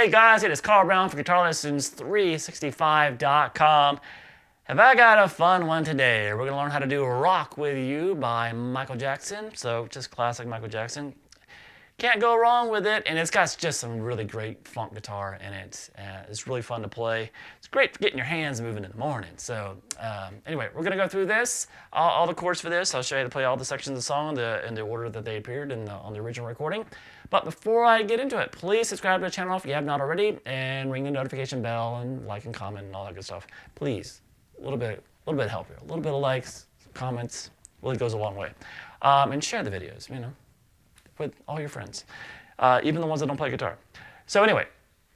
Hey guys, it is Carl Brown for GuitarLessons365.com. Have I got a fun one today? We're going to learn how to do Rock With You by Michael Jackson. So just classic Michael Jackson. Can't go wrong with it, and it's got just some really great funk guitar in it. It's really fun to play. It's great for getting your hands moving in the morning. So anyway, we're going to go through this, all the chords for this. I'll show you how to play all the sections of the song in the order that they appeared on the original recording. But before I get into it, please subscribe to the channel if you have not already, and ring the notification bell and like and comment and all that good stuff. Please, a little bit of help here. A little bit of likes, comments, really goes a long way. And share the videos, with all your friends, even the ones that don't play guitar. So anyway,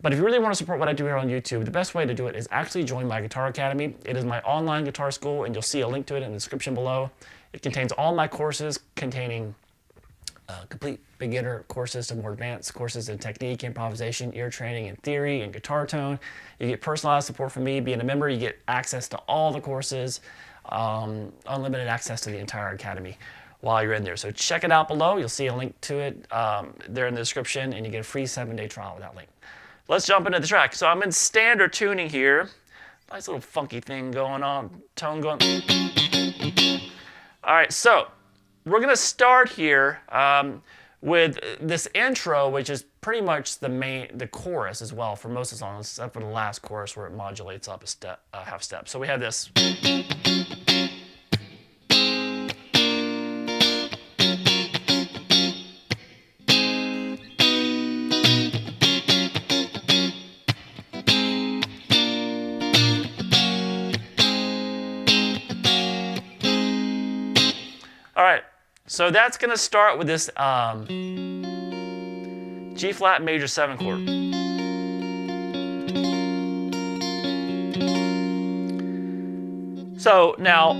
but if you really want to support what I do here on YouTube, the best way to do it is actually join my Guitar Academy. It is my online guitar school, and you'll see a link to it in the description below. It contains all my courses containing complete beginner courses to more advanced courses in technique, improvisation, ear training, and theory, and guitar tone. You get personalized support from me. Being a member, you get access to all the courses, unlimited access to the entire academy while you're in there. So check it out below. You'll see a link to it there in the description, and you get a free 7-day trial with that link. Let's jump into the track. So I'm in standard tuning here. Nice little funky thing going on, tone going. All right, so we're gonna start here with this intro, which is pretty much the chorus as well for most of the songs, except for the last chorus where it modulates up a half step. So we have this. All right, so that's going to start with this G flat major 7 chord. So now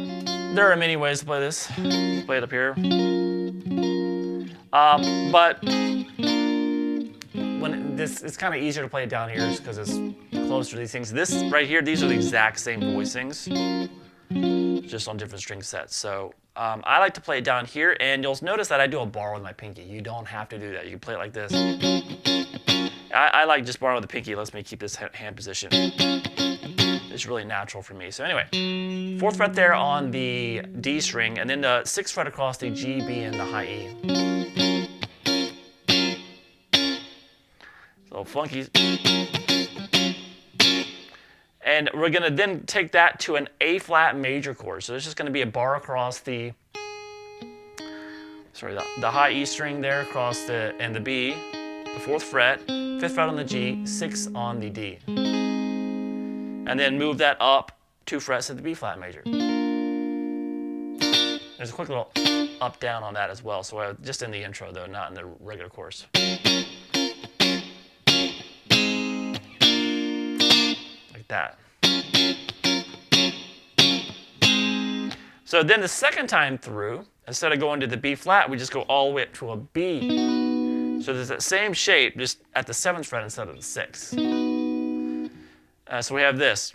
there are many ways to play this. Play it up here. But it's kind of easier to play it down here just because it's closer to these things. This right here, these are the exact same voicings, just on different string sets. So I like to play it down here, and you'll notice that I do a bar with my pinky. You don't have to do that. You can play it like this. I like just barring with the pinky. It lets me keep this hand position. It's really natural for me. So anyway, 4th fret there on the D string, and then the 6th fret across the G, B, and the high E. So funky. And we're going to then take that to an A flat major chord. So there's just going to be a bar across the high E string there across the B, the 4th fret, 5th fret on the G, 6 on the D. And then move that up 2 frets to the B flat major. There's a quick little up down on that as well. So just in the intro though, not in the regular chorus. That. So then the second time through, instead of going to the B flat, we just go all the way up to a B. So there's that same shape, just at the 7th fret instead of the 6th. So we have this.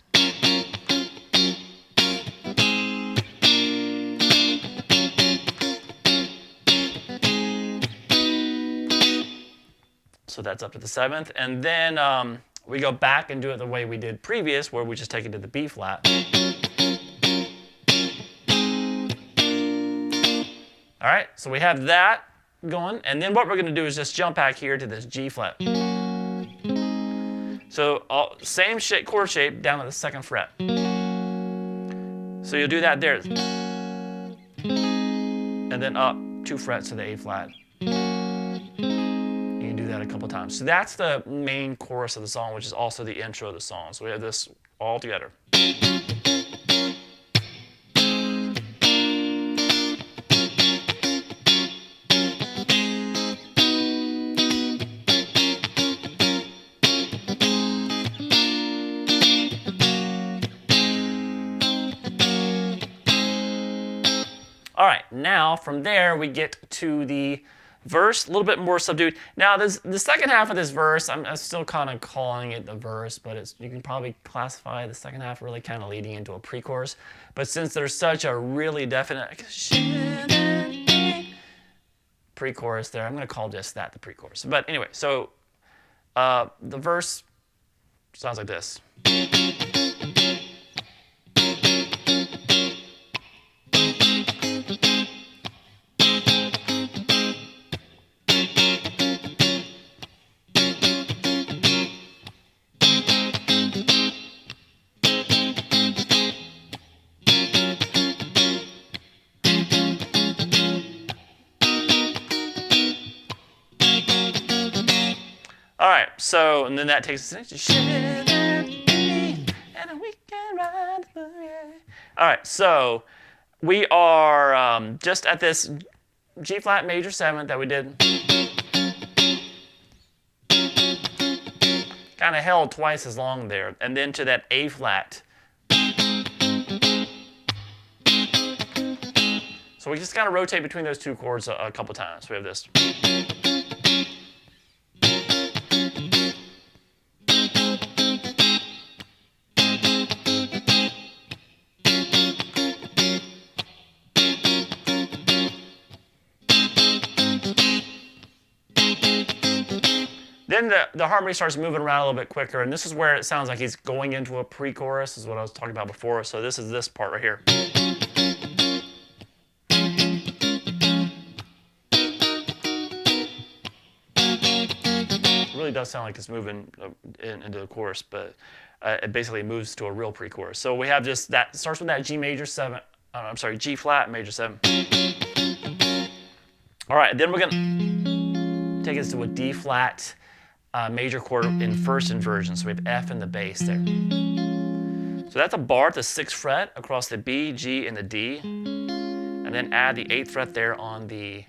So that's up to the 7th, and then we go back and do it the way we did previous, where we just take it to the B flat. All right, so we have that going, and then what we're going to do is just jump back here to this G flat. So same chord shape down at the 2nd fret. So you'll do that there. And then up 2 frets to the A flat. Do that a couple times. So that's the main chorus of the song, which is also the intro of the song. So we have this all together. All right, now from there we get to the verse, a little bit more subdued. Now, the second half of this verse, I'm still kind of calling it the verse, but you can probably classify the second half really kind of leading into a pre-chorus. But since there's such a really definite pre-chorus there, I'm going to call just that the pre-chorus. But anyway, so The verse sounds like this. All right, so, and then that takes us into and we can ride the boogie. All right, so we are just at this G flat major 7th that we did. Kind of held twice as long there, and then to that A flat. So we just kind of rotate between those two chords a couple times. We have this. Then the harmony starts moving around a little bit quicker, and this is where it sounds like he's going into a pre-chorus, is what I was talking about before. So this is this part right here. It really does sound like it's moving into the chorus, but it basically moves to a real pre-chorus. So we have just that, starts with that G major 7, I'm sorry, G flat major 7. All right, then we're gonna take us to a D flat major chord in first inversion. So we have F in the bass there. So that's a bar at the 6th fret across the B, G, and the D, and then add the 8th fret there on the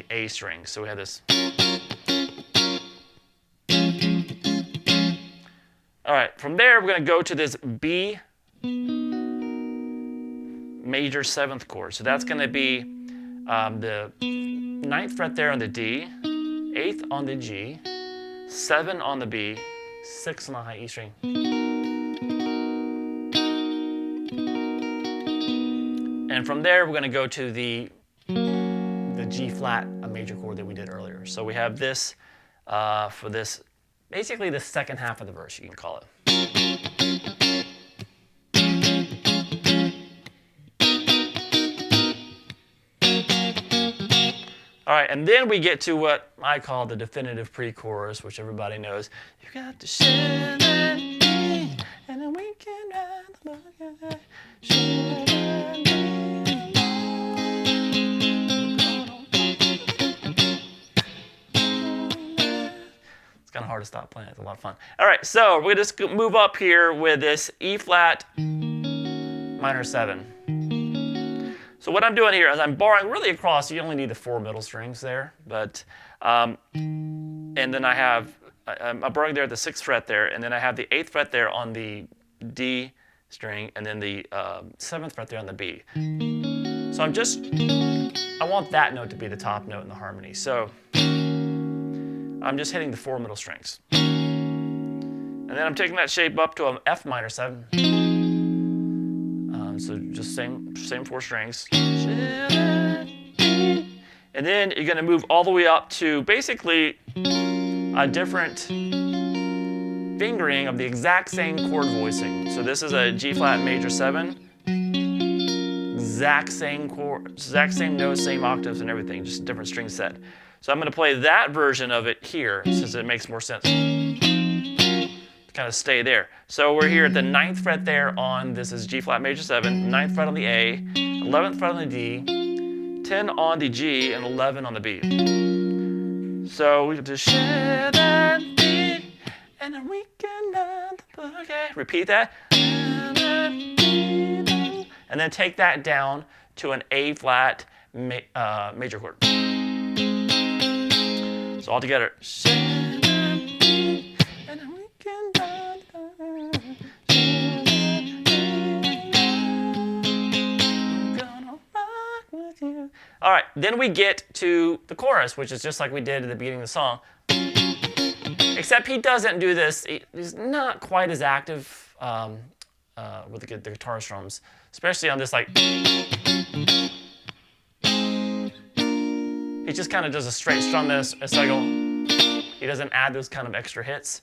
A string. So we have this. All right, from there we're going to go to this B major 7th chord. So that's going to be the 9th fret there on the D, 8th on the G, 7 on the B, 6 on the high E string. And from there, we're going to go to the G flat, a major chord that we did earlier. So we have this for this, basically the second half of the verse, you can call it. All right, and then we get to what I call the definitive pre-chorus, which everybody knows. You got to share that day, and then we can ride the boogie. Share that day. It's kind of hard to stop playing. It's a lot of fun. All right, so we're going to just move up here with this E flat minor 7. So what I'm doing here is I'm barring really across. You only need the 4 middle strings there, but and then I'm barring there at the 6th fret there, and then I have the 8th fret there on the D string, and then the 7th fret there on the B. So I want that note to be the top note in the harmony. So I'm just hitting the 4 middle strings, and then I'm taking that shape up to an F minor 7. So just same 4 strings. And then you're going to move all the way up to basically a different fingering of the exact same chord voicing. So this is a G flat major 7. Exact same chord, exact same notes, same octaves and everything, just a different string set. So I'm going to play that version of it here since it makes more sense. Kind of stay there. So we're here at the 9th fret there on, this is G flat major 7, 9th fret on the A, 11th fret on the D, 10 on the G, and 11 on the B. So we just share that beat, and then we can learn the boogie. Repeat that. And then take that down to an A flat major chord. So all together. All right, then we get to the chorus, which is just like we did at the beginning of the song. Except he doesn't do this. He's not quite as active with the guitar strums, especially on this like. He just kind of does a straight strum this, a cycle. He he doesn't add those kind of extra hits,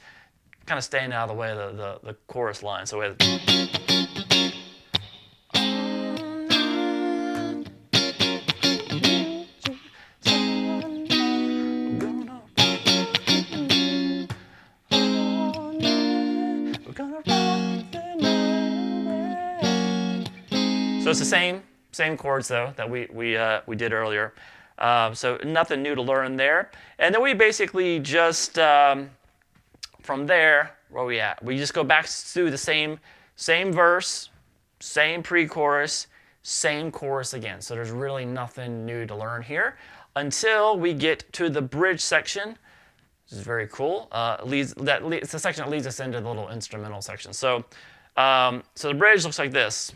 kind of staying out of the way of the chorus line. So we have so it's the same chords though that we did earlier. So nothing new to learn there. And then we basically just from there, where are we at? We just go back through the same verse, same pre-chorus, same chorus again. So there's really nothing new to learn here until we get to the bridge section. This is very cool. It's the section that leads us into the little instrumental section. So, so the bridge looks like this.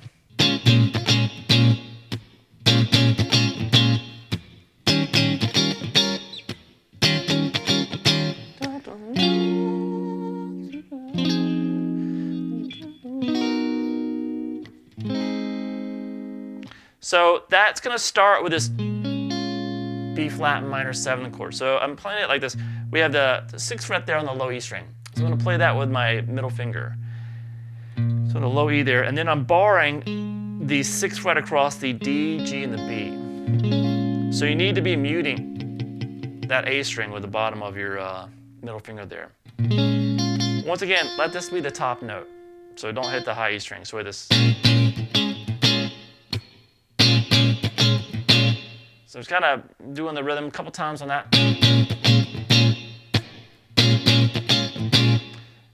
So that's going to start with this B flat minor 7 chord. So I'm playing it like this. We have the 6th fret there on the low E string. So I'm going to play that with my middle finger. So the low E there. And then I'm barring the 6th fret across the D, G, and the B. So you need to be muting that A string with the bottom of your middle finger there. Once again, let this be the top note. So don't hit the high E string. So with this. So it's kind of doing the rhythm a couple times on that.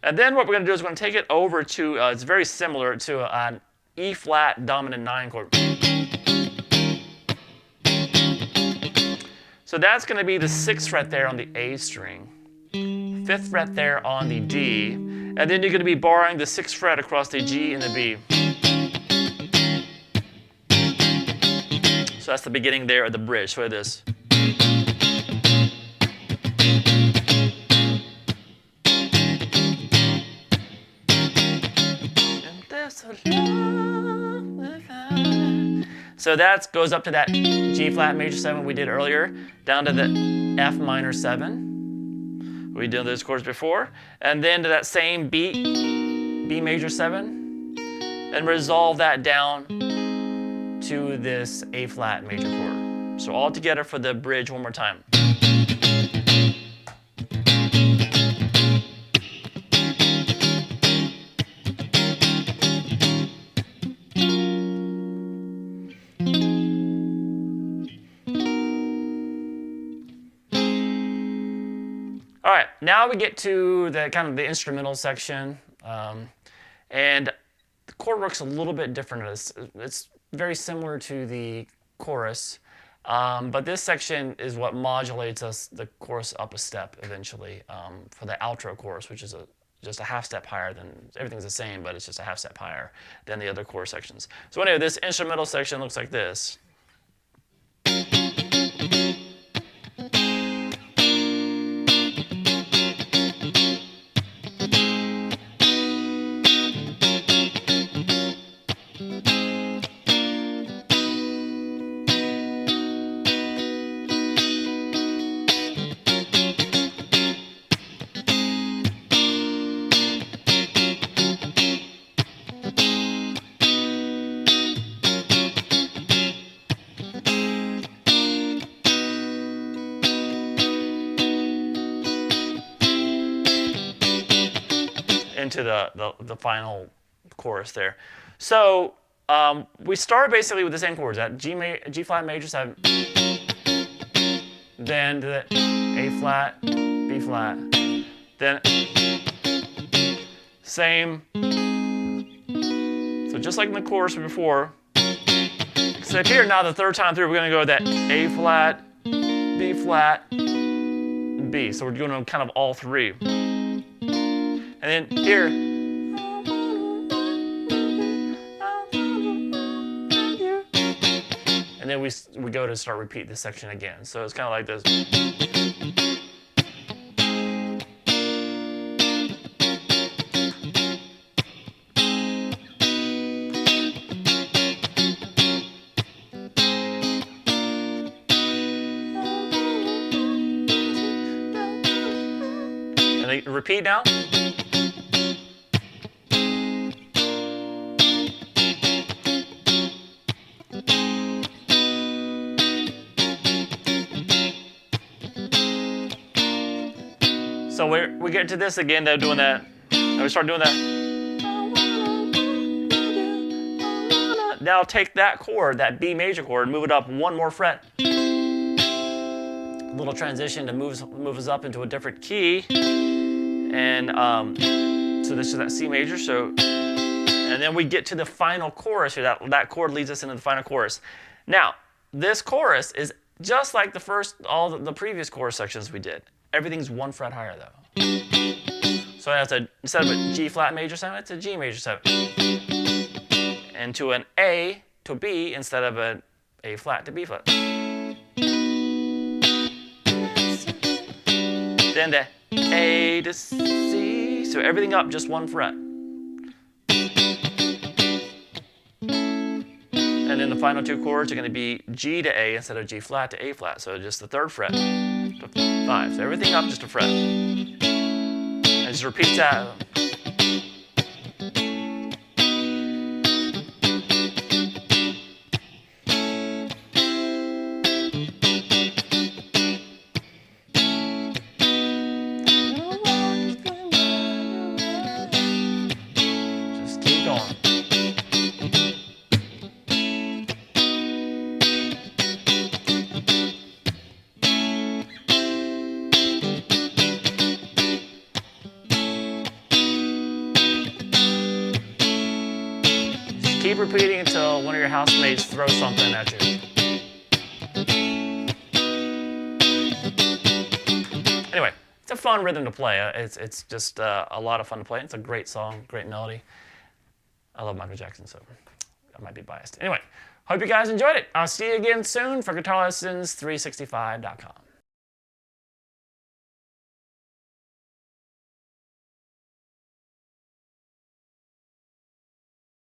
And then what we're going to do is we're going to take it over to, it's very similar to an E flat dominant 9 chord. So that's going to be the 6th fret there on the A string, 5th fret there on the D, and then you're going to be barring the 6th fret across the G and the B. So that's the beginning there of the bridge. So this. So that goes up to that G flat major 7 we did earlier, down to the F minor 7. We did those chords before, and then to that same B major 7, and resolve that down to this A flat major chord. So all together for the bridge one more time. All right, now we get to the kind of the instrumental section, and the chord work's a little bit different. It's very similar to the chorus, but this section is what modulates the chorus up a step eventually for the outro chorus, which is just a half step higher than, everything's the same, but it's just a half step higher than the other chorus sections. So anyway, this instrumental section looks like this. Into the final chorus there. So we start basically with the same chords, that G flat major 7, then to the A flat, B flat, then same. So just like in the chorus before, except here now the third time through we're going to go that A flat, B flat, B. So we're doing them kind of all three. And then here, and then we go to start repeat this section again. So it's kind of like this. then repeat now. So we get to this again, though, doing that, and we start doing that. Now take that chord, that B major chord, move it up one more fret. A little transition to move us up into a different key, and so this is that C major. So, and then we get to the final chorus here. That chord leads us into the final chorus. Now, this chorus is just like all the previous chorus sections we did. Everything's one fret higher though. So instead of a G flat major 7, it's a G major 7. And to an A to B instead of an A flat to B flat. Then the A to C. So everything up just one fret. And then the final two chords are going to be G to A instead of G flat to A flat. So just the third fret to 5. So everything up just a fret. And just repeat that. Just keep going. Keep repeating until one of your housemates throws something at you. Anyway, it's a fun rhythm to play. It's just a lot of fun to play. It's a great song, great melody. I love Michael Jackson, so I might be biased. Anyway, hope you guys enjoyed it. I'll see you again soon for GuitarLessons365.com.